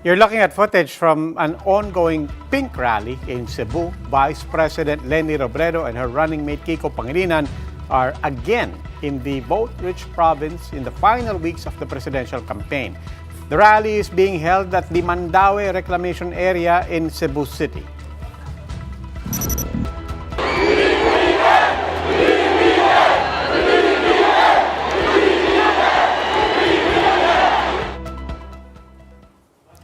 You're looking at footage from an ongoing pink rally in Cebu. Vice President Leni Robredo and her running mate Kiko Pangilinan are again in the vote-rich province in the final weeks of the presidential campaign. The rally is being held at the Mandaue Reclamation Area in Cebu City.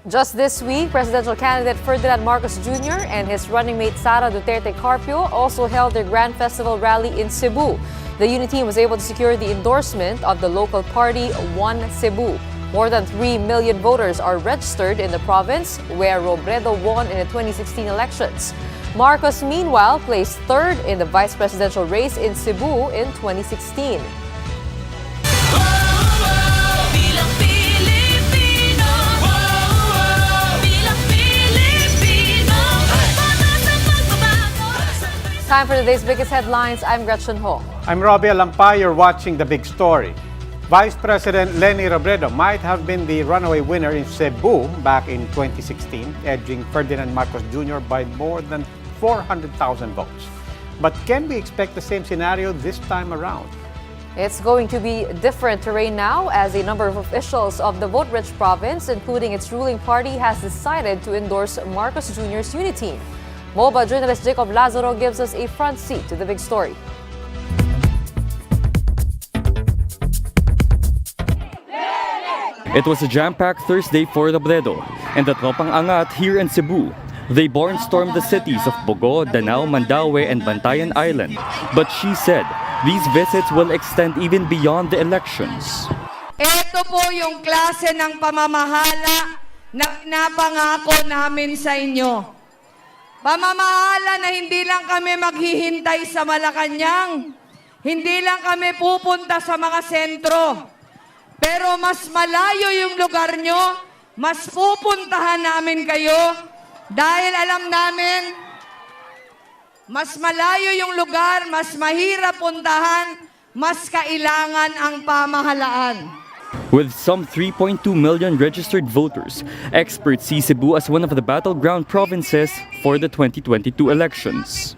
Just this week, presidential candidate Ferdinand Marcos Jr. and his running mate Sara Duterte Carpio also held their Grand Festival rally in Cebu. The unity team was able to secure the endorsement of the local party One Cebu. More than 3 million voters are registered in the province, where Robredo won in the 2016 elections. Marcos, meanwhile, placed third in the vice presidential race in Cebu in 2016. Time for today's biggest headlines. I'm Gretchen Ho. I'm Robbie Alampay. You're watching The Big Story. Vice President Leni Robredo might have been the runaway winner in Cebu back in 2016, edging Ferdinand Marcos Jr. by more than 400,000 votes. But can we expect the same scenario this time around? It's going to be different terrain now, as a number of officials of the vote-rich province, including its ruling party, has decided to endorse Marcos Jr.'s unity team. MOBA journalist Jacob Lazaro gives us a front seat to the big story. It was a jam-packed Thursday for Robredo and the Tropang Angat here in Cebu. They barnstormed the cities of Bogo, Danao, Mandaue, and Bantayan Island. But she said these visits will extend even beyond the elections. Ito po yung klase ng pamamahala na napangako namin sa inyo. Pamamahala na hindi lang kami maghihintay sa Malacanang, hindi lang kami pupunta sa mga sentro, pero mas malayo yung lugar nyo, mas pupuntahan namin kayo dahil alam namin, mas malayo yung lugar, mas mahirap puntahan, mas kailangan ang pamahalaan. With some 3.2 million registered voters, experts see Cebu as one of the battleground provinces for the 2022 elections.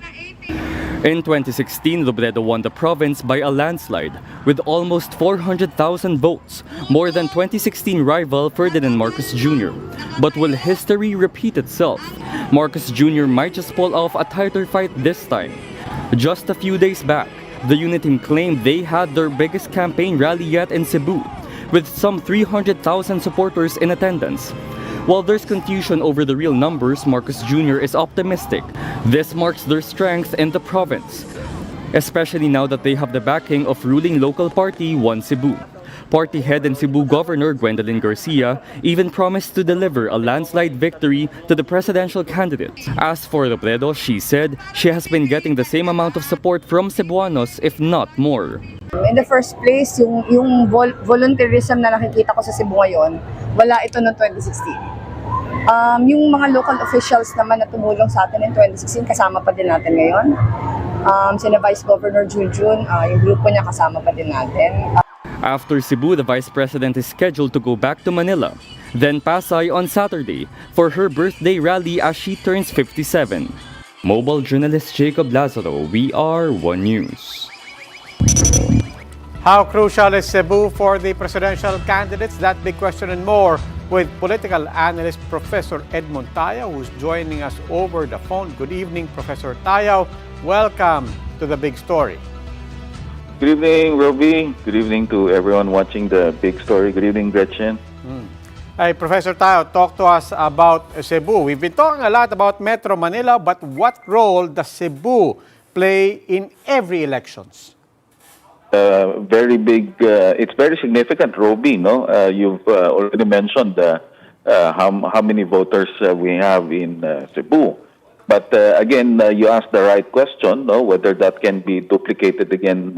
In 2016, Robredo won the province by a landslide with almost 400,000 votes, more than 2016 rival Ferdinand Marcos Jr. But will history repeat itself? Marcos Jr. might just pull off a tighter fight this time. Just a few days back, the unit team claimed they had their biggest campaign rally yet in Cebu, with some 300,000 supporters in attendance. While there's confusion over the real numbers, Marcos Jr. is optimistic. This marks their strength in the province, especially now that they have the backing of ruling local party One Cebu. Party head and Cebu Governor Gwendolyn Garcia even promised to deliver a landslide victory to the presidential candidate. As for Robredo, she said she has been getting the same amount of support from Cebuanos, if not more. In the first place, yung volunteerism na nakikita ko sa Cebu ngayon, wala ito noong 2016. Yung mga local officials naman na tumulong sa atin in 2016, kasama pa din natin ngayon. Sina Vice Governor Junjun, yung grupo niya kasama pa din natin. After Cebu, the Vice President is scheduled to go back to Manila, then Pasay on Saturday for her birthday rally as she turns 57. Mobile journalist Jacob Lazaro, we are One News. How crucial is Cebu for the presidential candidates? That big question and more with political analyst Professor Edmond Tayao, who's joining us over the phone. Good evening, Professor Tayao. Welcome to The Big Story. Good evening, Robbie. Good evening to everyone watching The Big Story. Good evening, Gretchen. Hey, Professor Tayao, talk to us about Cebu. We've been talking a lot about Metro Manila, but what role does Cebu play in every elections? Very big. It's very significant, Robbie. No, you've already mentioned how many voters we have in Cebu. But again, you asked the right question, no, whether that can be duplicated again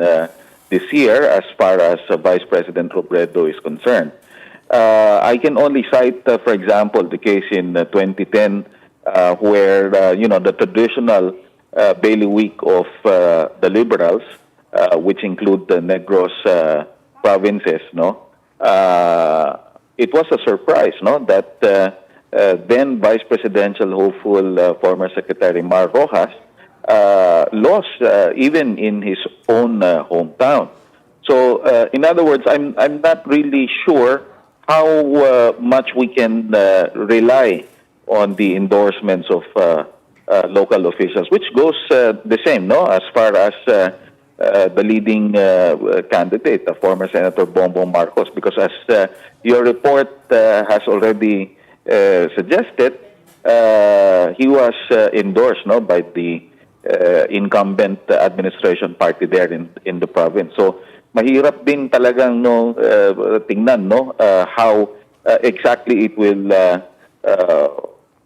this year as far as Vice President Robredo is concerned. I can only cite, for example, the case in 2010 where, the traditional bailiwick of the Liberals, which include the Negros provinces, no, it was a surprise, no, that then Vice Presidential hopeful former Secretary Mar Rojas lost even in his own hometown. So, in other words, I'm not really sure how much we can rely on the endorsements of local officials, which goes the same, no, as far as the leading candidate, former Senator Bongbong Marcos, because as your report has already suggested, he was endorsed, no, by the incumbent administration party there in the province. So mahirap din talagang tingnan how exactly it will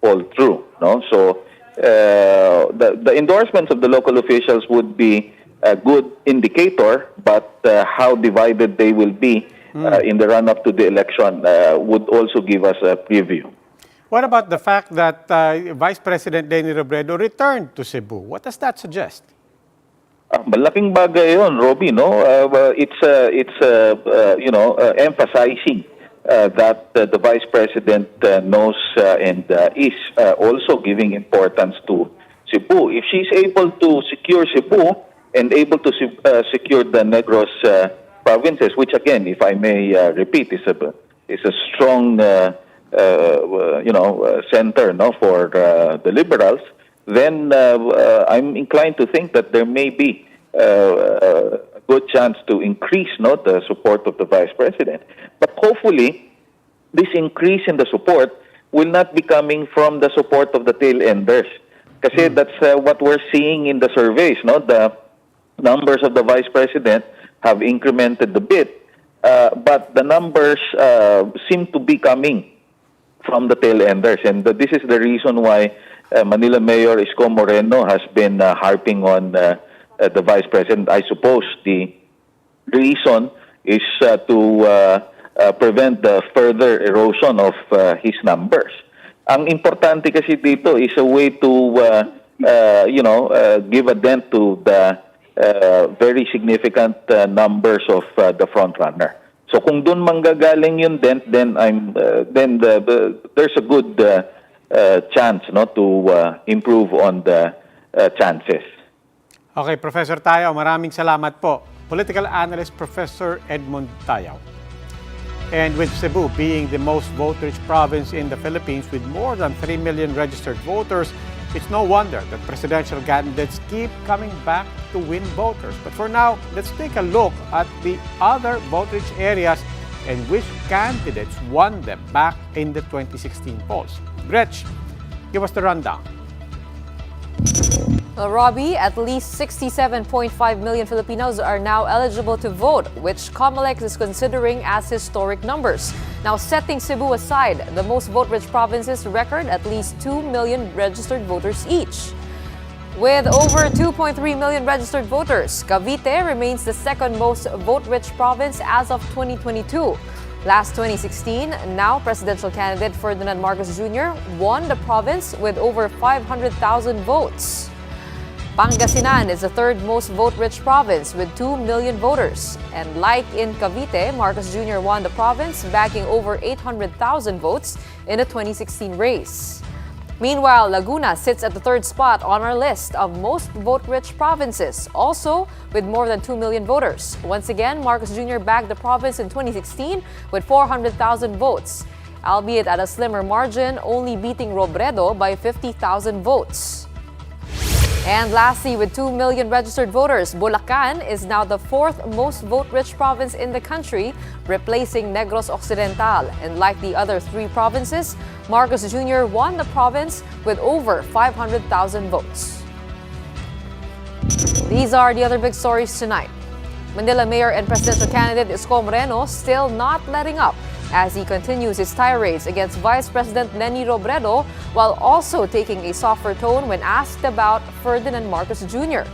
fall through, no. So the endorsements of the local officials would be a good indicator, but how divided they will be in the run-up to the election would also give us a preview. What about the fact that Vice President Leni Robredo returned to Cebu? What does that suggest? Malaking bagay yon, Robbie, no? It's emphasizing that the Vice President knows and is also giving importance to Cebu. If she's able to secure Cebu and able to secure the Negros provinces, which again, if I may repeat, is a strong center, no, for the liberals, then I'm inclined to think that there may be a good chance to increase, no, the support of the Vice President. But hopefully, this increase in the support will not be coming from the support of the tail enders. Kasi that's what we're seeing in the surveys, no? The numbers of the Vice President have incremented a bit, but the numbers seem to be coming from the tail enders. And this is the reason why Manila Mayor Isko Moreno has been harping on the Vice President. I suppose the reason is to prevent the further erosion of his numbers. Ang importante kasi dito is a way to, give a dent to the very significant numbers of the front runner. So kung doon manggagaling yung dent, then there's a good chance, no, to improve on the chances. Okay, Professor Tayaw, maraming salamat po. Political analyst Professor Edmund Tayaw. And with Cebu being the most vote-rich province in the Philippines with more than 3 million registered voters, it's no wonder that presidential candidates keep coming back to win voters. But for now, let's take a look at the other vote-rich areas and which candidates won them back in the 2016 polls. Gretch, give us the rundown. Well, Robbie, at least 67.5 million Filipinos are now eligible to vote, which Comelec is considering as historic numbers. Now, setting Cebu aside, the most vote-rich provinces record at least 2 million registered voters each. With over 2.3 million registered voters, Cavite remains the second most vote-rich province as of 2022. Last 2016, now presidential candidate Ferdinand Marcos Jr. won the province with over 500,000 votes. Pangasinan is the third most vote-rich province with 2 million voters. And like in Cavite, Marcos Jr. won the province, backing over 800,000 votes in the 2016 race. Meanwhile, Laguna sits at the third spot on our list of most vote-rich provinces, also with more than 2 million voters. Once again, Marcos Jr. backed the province in 2016 with 400,000 votes, albeit at a slimmer margin, only beating Robredo by 50,000 votes. And lastly, with 2 million registered voters, Bulacan is now the fourth most vote-rich province in the country, replacing Negros Occidental. And like the other three provinces, Marcos Jr. won the province with over 500,000 votes. These are the other big stories tonight. Manila Mayor and presidential candidate Isko Moreno still not letting up as he continues his tirades against Vice President Leni Robredo, while also taking a softer tone when asked about Ferdinand Marcos Jr.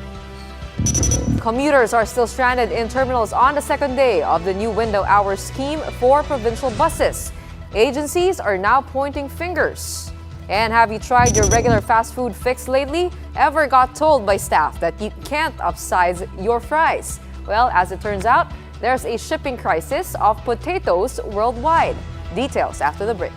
Commuters are still stranded in terminals on the second day of the new window hour scheme for provincial buses. Agencies are now pointing fingers. And have you tried your regular fast food fix lately? Ever got told by staff that you can't upsize your fries? Well, as it turns out, there's a shipping crisis of potatoes worldwide. Details after the break.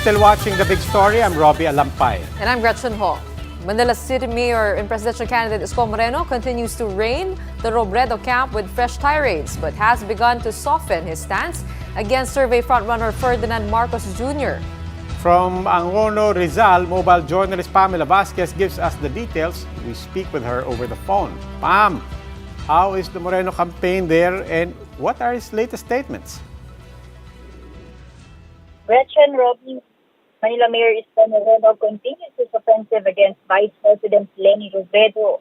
still watching The Big Story. I'm Robbie Alampay. And I'm Gretchen Ho. Manila City Mayor and presidential candidate Moreno continues to reign the Robredo camp with fresh tirades, but has begun to soften his stance against survey frontrunner Ferdinand Marcos Jr. From Angono, Rizal, mobile journalist Pamela Vasquez gives us the details. We speak with her over the phone. Pam, how is the Moreno campaign there and what are his latest statements? Gretchen, Robbie, Manila Mayor Moreno continues his offensive against Vice President Leni Robredo.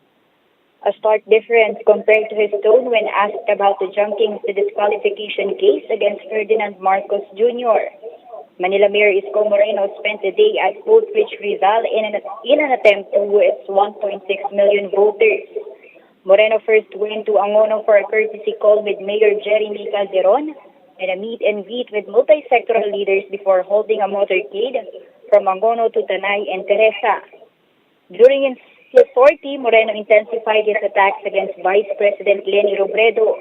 A stark difference compared to his tone when asked about the junking of the disqualification case against Ferdinand Marcos Jr. Manila Mayor Moreno spent the day at voterich Rizal in an attempt to woo its 1.6 million voters. Moreno first went to Angono for a courtesy call with Mayor Jeremy Calderon and a meet and greet with multi-sectoral leaders before holding a motorcade from Angono to Tanay and Teresa. During his sortie, Moreno intensified his attacks against Vice President Leni Robredo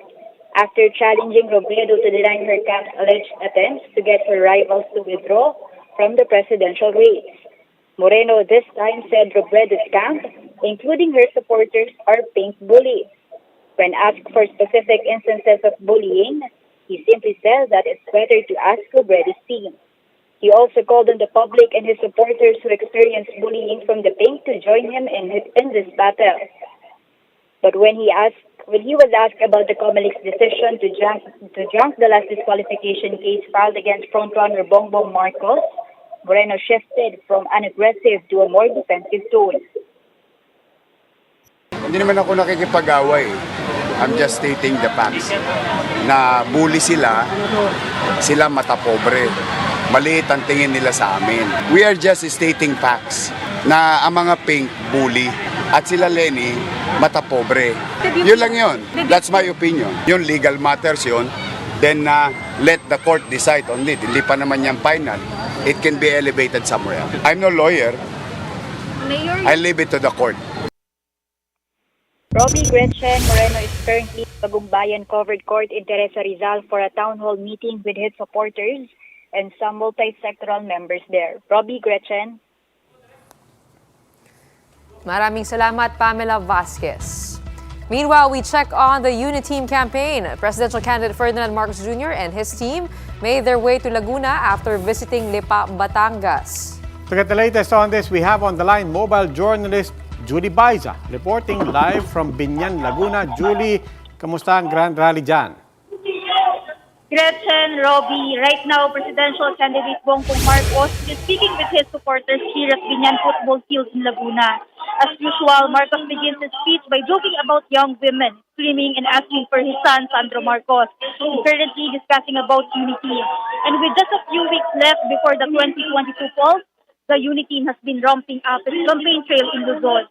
after challenging Robredo to deny her camp's alleged attempts to get her rivals to withdraw from the presidential race. Moreno this time said Robredo's camp, including her supporters, are pink bullies. When asked for specific instances of bullying, he simply said that it's better to ask Robredo's team. He also called on the public and his supporters who experienced bullying from the pink to join him in this battle. But when he was asked about the Comelec's decision to junk the last disqualification case filed against frontrunner Bongbong Marcos, Moreno shifted from an aggressive to a more defensive tone. Hindi naman ako nakikipag-away. I'm just stating the facts. Na bully sila mata pobre. Maliit ang tingin nila sa amin. We are just stating facts na ang mga pink bully at sila Leni mata pobre. Yun lang yun. That's my opinion. Yung legal matters yun, then let the court decide on it. Hindi pa naman yung final. It can be elevated somewhere. I'm no lawyer. I leave it to the court. Robbie, Gretchen, Moreno is currently at Bagumbayan Covered Court in Teresa Rizal for a town hall meeting with his supporters and some multi-sectoral members there. Robbie, Gretchen. Maraming salamat, Pamela Vasquez. Meanwhile, we check on the Uniteam campaign. Presidential candidate Ferdinand Marcos Jr. and his team made their way to Laguna after visiting Lipa, Batangas. To get the latest on this, we have on the line mobile journalist Julie Baiza, reporting live from Binyan, Laguna. Julie, kamusta ang Grand Rally dyan? Gretchen, Robbie, right now, presidential candidate Bongbong Marcos is speaking with his supporters here at Binyan Football Field in Laguna. As usual, Marcos begins his speech by joking about young women, screaming and asking for his son, Sandro Marcos, currently discussing about unity. And with just a few weeks left before the 2022 polls, the unity has been ramping up its campaign trail in Luzon.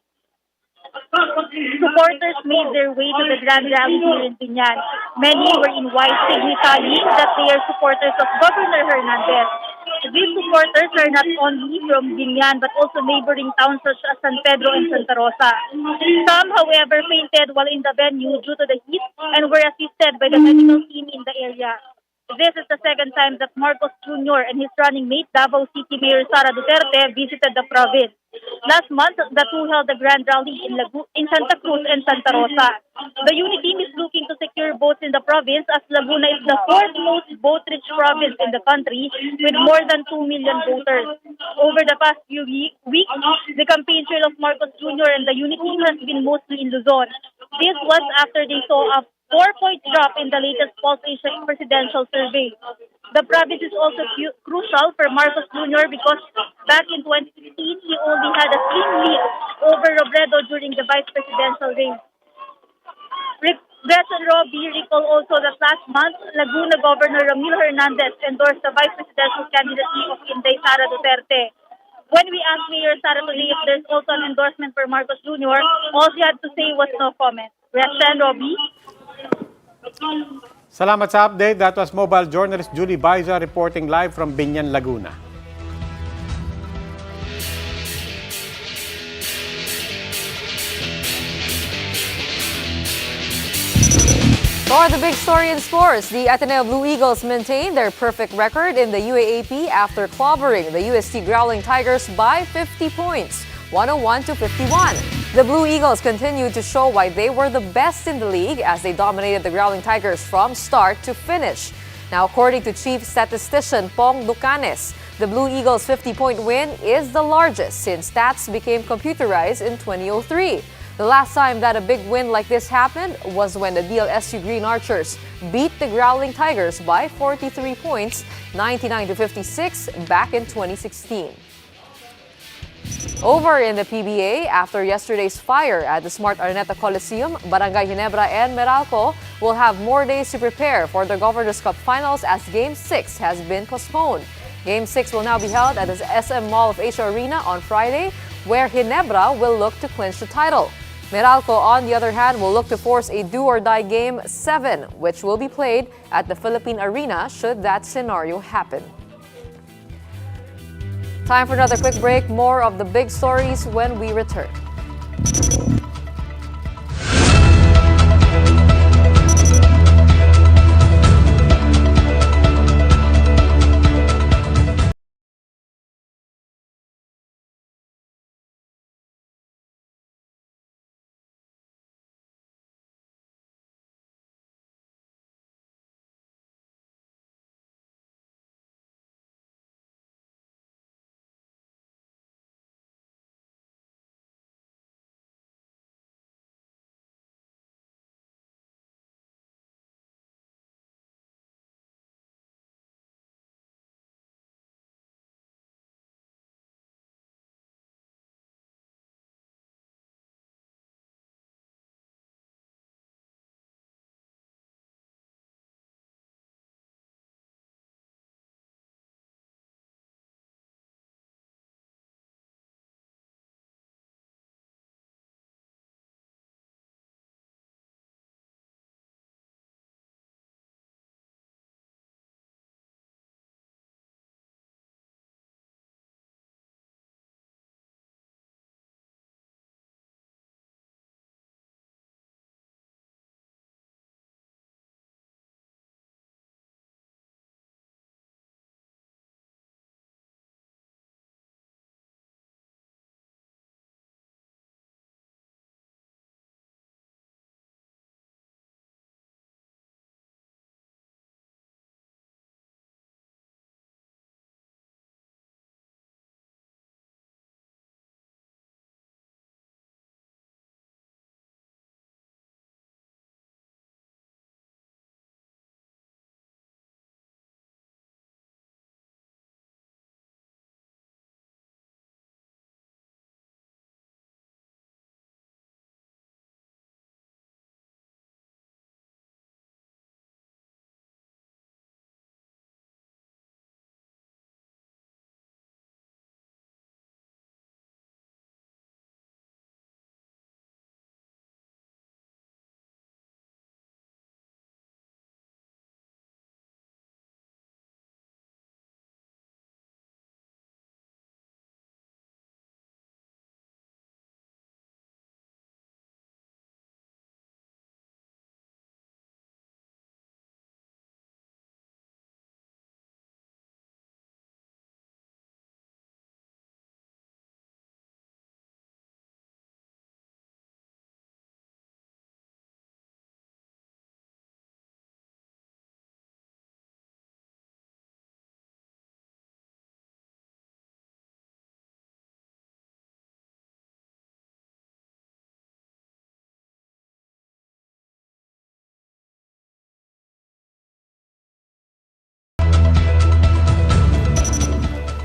Supporters made their way to the Grand Rally here in Binyan. Many were in white, signifying that they are supporters of Governor Hernandez. These supporters are not only from Binyan but also neighboring towns such as San Pedro and Santa Rosa. Some, however, fainted while in the venue due to the heat and were assisted by the medical team in the area. This is the second time that Marcos Jr. and his running mate, Davao City Mayor Sara Duterte, visited the province. Last month, the two held a grand rally in Santa Cruz and Santa Rosa. The unity team is looking to secure votes in the province as Laguna is the fourth most vote-rich province in the country with more than 2 million voters. Over the past few weeks, the campaign trail of Marcos Jr. and the unity team has been mostly in Luzon. This was after they saw a 4-point drop in the latest Pulse Asia presidential survey. The province is also crucial for Marcos Jr. because back in 2016, he only had a slim lead over Robredo during the vice presidential race. Gretchen, Robbie, recall also that last month, Laguna Governor Ramil Hernandez endorsed the vice presidential candidacy of Inday Sara Duterte. When we asked Mayor Sara today if there's also an endorsement for Marcos Jr., all she had to say was no comment. Gretchen, Robbie. Salamat sa update. That was mobile journalist Julie Baiza reporting live from Binyan, Laguna. For the big story in sports, the Ateneo Blue Eagles maintained their perfect record in the UAAP after clobbering the UST Growling Tigers by 50 points, 101-51. The Blue Eagles continued to show why they were the best in the league as they dominated the Growling Tigers from start to finish. Now, according to Chief Statistician Pong Ducanes, the Blue Eagles' 50-point win is the largest since stats became computerized in 2003. The last time that a big win like this happened was when the DLSU Green Archers beat the Growling Tigers by 43 points, 99-56, back in 2016. Over in the PBA, after yesterday's fire at the Smart Araneta Coliseum, Barangay Ginebra and Meralco will have more days to prepare for the Governor's Cup Finals as Game 6 has been postponed. Game 6 will now be held at the SM Mall of Asia Arena on Friday, where Ginebra will look to clinch the title. Meralco, on the other hand, will look to force a do-or-die Game 7, which will be played at the Philippine Arena should that scenario happen. Time for another quick break. More of the big stories when we return.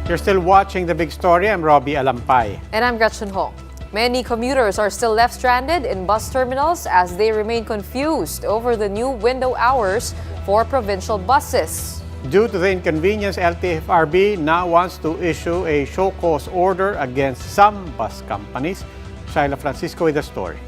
You're still watching The Big Story. I'm Robbie Alampay. And I'm Gretchen Hong. Many commuters are still left stranded in bus terminals as they remain confused over the new window hours for provincial buses. Due to the inconvenience, LTFRB now wants to issue a show cause order against some bus companies. Shaila Francisco with the story.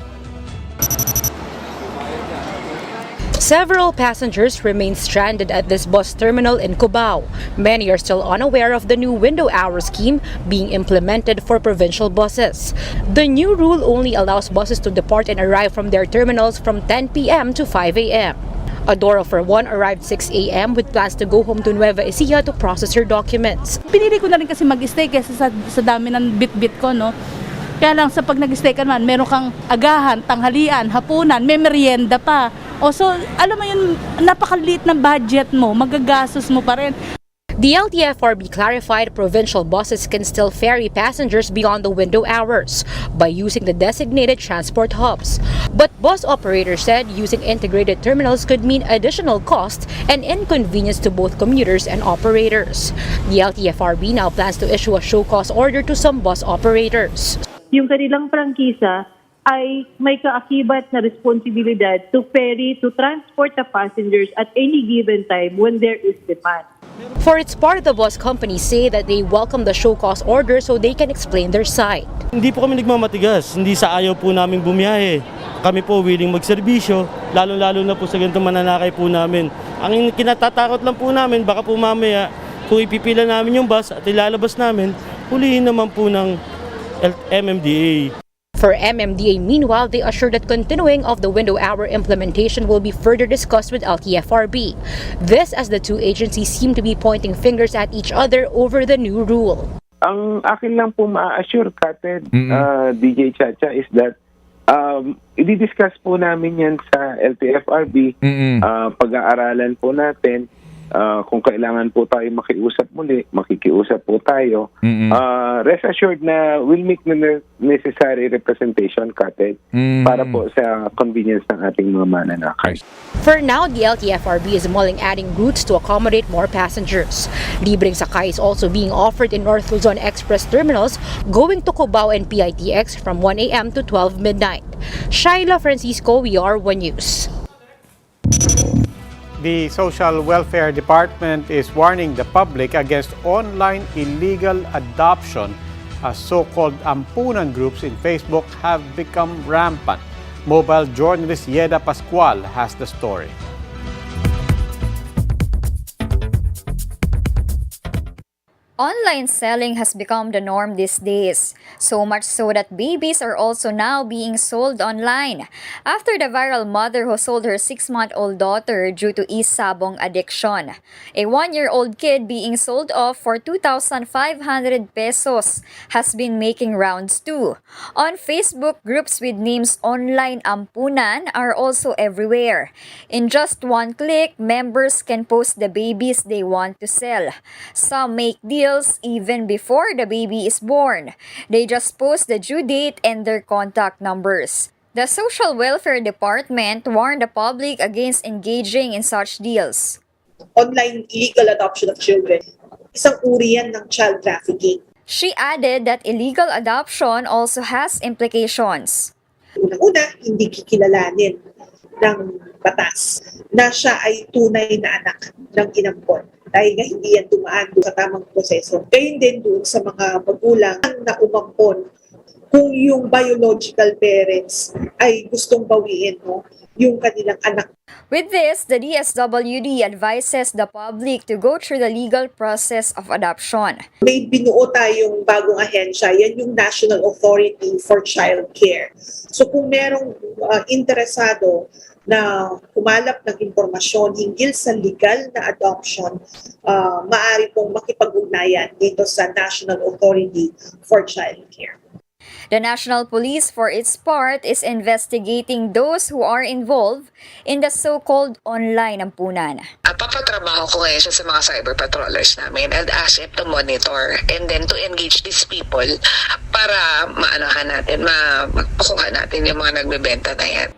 Several passengers remain stranded at this bus terminal in Cubao. Many are still unaware of the new window hour scheme being implemented for provincial buses. The new rule only allows buses to depart and arrive from their terminals from 10 p.m. to 5 a.m. Adora, for one, arrived 6 a.m. with plans to go home to Nueva Ecija to process her documents. Pinili ko na rin kasi mag-stay kaysa sa dami ng bit-bit ko, no? Kaya lang sa pag nag-stay ka naman, meron kang agahan, tanghalian, hapunan, may merienda pa. O so, alam mo yun, napakaliit ng budget mo, magagastos mo pa rin. The LTFRB clarified provincial buses can still ferry passengers beyond the window hours by using the designated transport hubs. But bus operators said using integrated terminals could mean additional cost and inconvenience to both commuters and operators. The LTFRB now plans to issue a show cause order to some bus operators. Yung kanilang prangkisa ay may kaakibat na responsibilidad to ferry, to transport the passengers at any given time when there is demand. For its part, the bus companies say that they welcome the show cause order so they can explain their side. Hindi po kami nagmamatigas, hindi sa ayaw po namin bumiyahe. Kami po willing magserbisyo, lalo-lalo na po sa ganitong mananakay po namin. Ang kinatatakot lang po namin, baka po mamaya kung ipipila namin yung bus at ilalabas namin, hulihin naman po ng MMDA. For MMDA, meanwhile, they assure that continuing of the window hour implementation will be further discussed with LTFRB. This as the two agencies seem to be pointing fingers at each other over the new rule. Ang akin lang po ma-assure, Kaped, DJ Chacha, is that i-discuss po namin yan sa LTFRB. Pag-aaralan po natin. Kung kailangan po tayo makiusap muli, makikiusap po tayo. Rest assured na we'll make the necessary representation, Kaped, para po sa convenience ng ating mga mananakay. For now, the LTFRB is mulling adding routes to accommodate more passengers. Libreng sakay is also being offered in North Luzon Express terminals going to Cubao and PITX from 1 a.m. to 12 midnight. Shaila Francisco, WR1 News. The Social Welfare Department is warning the public against online illegal adoption as so-called ampunan groups in Facebook have become rampant. Mobile journalist Yeda Pascual has the story. Online selling has become the norm these days, so much so that babies are also now being sold online. After the viral mother who sold her 6-month-old daughter due to isabong addiction, a 1-year-old kid being sold off for 2,500 pesos has been making rounds too. On Facebook, groups with names Online Ampunan are also everywhere. In just one click, members can post the babies they want to sell. Some make deals even before the baby is born. They just post the due date and their contact numbers. The Social Welfare Department warned the public against engaging in such deals. Online illegal adoption of children, isang uri yan ng child trafficking. She added that illegal adoption also has implications. Unang-una, hindi kikilalanin ng batas na siya ay tunay na anak ng inampon. Dahil nga hindi yan dumaan sa tamang proseso. Gayun din doon sa mga magulang na umampon kung yung biological parents ay gustong bawiin yung kanilang anak. With this, the DSWD advises the public to go through the legal process of adoption. May binuo tayong bagong ahensya, yan yung National Authority for Child Care. So kung merong interesado na kumalap ng impormasyon hinggil sa legal na adoption, maaari pong makipag-ugnayan dito sa National Authority for Child Care. The National Police, for its part, is investigating those who are involved in the so-called online ampunan. Papatrabaho ko ngayon siya sa mga cyber patrollers namin and ask him to monitor and then to engage these people para maanohan natin, makuha natin yung mga nagbebenta na yan.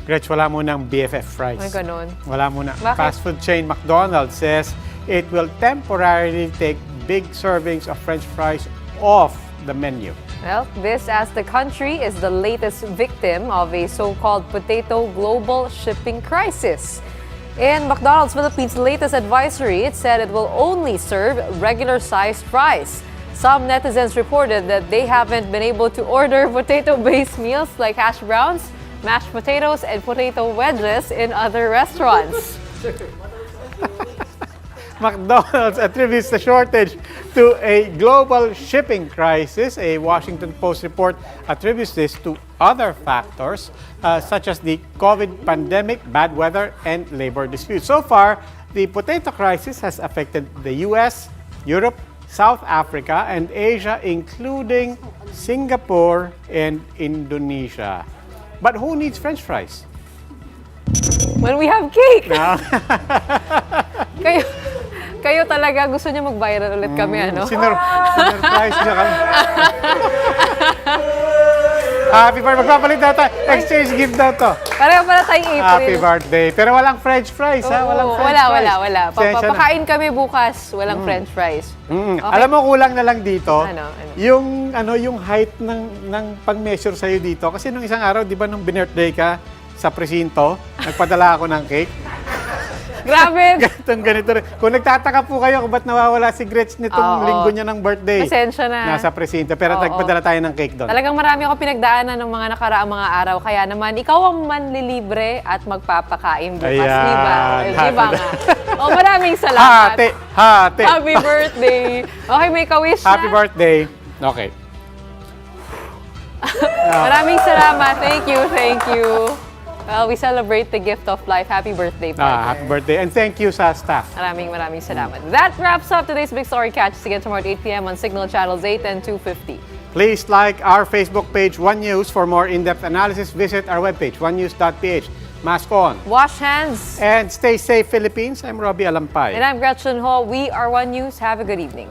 Gretch, wala mo ng BFF fries. Ay, ganun. Wala mo na. Bakit? Fast food chain McDonald's says it will temporarily take big servings of French fries off the menu. Well, this as the country is the latest victim of a so-called potato global shipping crisis. In McDonald's Philippines' latest advisory, it said it will only serve regular-sized fries. Some netizens reported that they haven't been able to order potato-based meals like hash browns, mashed potatoes, and potato wedges in other restaurants. McDonald's attributes the shortage to a global shipping crisis. A Washington Post report attributes this to other factors such as the COVID pandemic, bad weather, and labor disputes. So far, the potato crisis has affected the US, Europe, South Africa, and Asia, including Singapore and Indonesia. But who needs French fries? When we have cake! No. Kayo talaga gusto niyo mag-viral ulit kami, ano? Sinurprise niya kami. Happy birthday. Magpapalit daw tayo. Exchange gift daw to. Pareho pala tayong April. Happy birthday. Pero walang French fries, ha? Walang French fries. Wala. Papakain kami bukas. Walang French fries. Okay. Alam mo, kulang na lang dito. Ano? Yung height ng pag-measure sa'yo dito. Kasi nung isang araw, di ba nung binirthday ka sa presinto, nagpadala ako ng cake. Grabe! Ganito rin. Kung nagtataka po kayo kung ba't nawawala si Gretch nitong linggo niya ng birthday. Pasensya na. Nasa presinto. Pero nagpadala tayo ng cake doon. Talagang marami ako pinagdaanan ng mga nakaraang mga araw. Kaya naman, ikaw ang manlilibre at magpapakain bukas. Ayan. Diba nga? Maraming salamat. Hati. Happy birthday. Okay, may ka-wish na. Happy birthday. Okay. Maraming salamat. Thank you. Well, we celebrate the gift of life. Happy birthday, partner. Happy birthday. And thank you sa staff. Maraming salamat. That wraps up today's Big Story. Catch us again tomorrow at 8 p.m. on Signal Channels 8 and 250. Please like our Facebook page, One News. For more in-depth analysis, visit our webpage, onenews.ph. Mask on. Wash hands. And stay safe, Philippines. I'm Robbie Alampay. And I'm Gretchen Ho. We are One News. Have a good evening.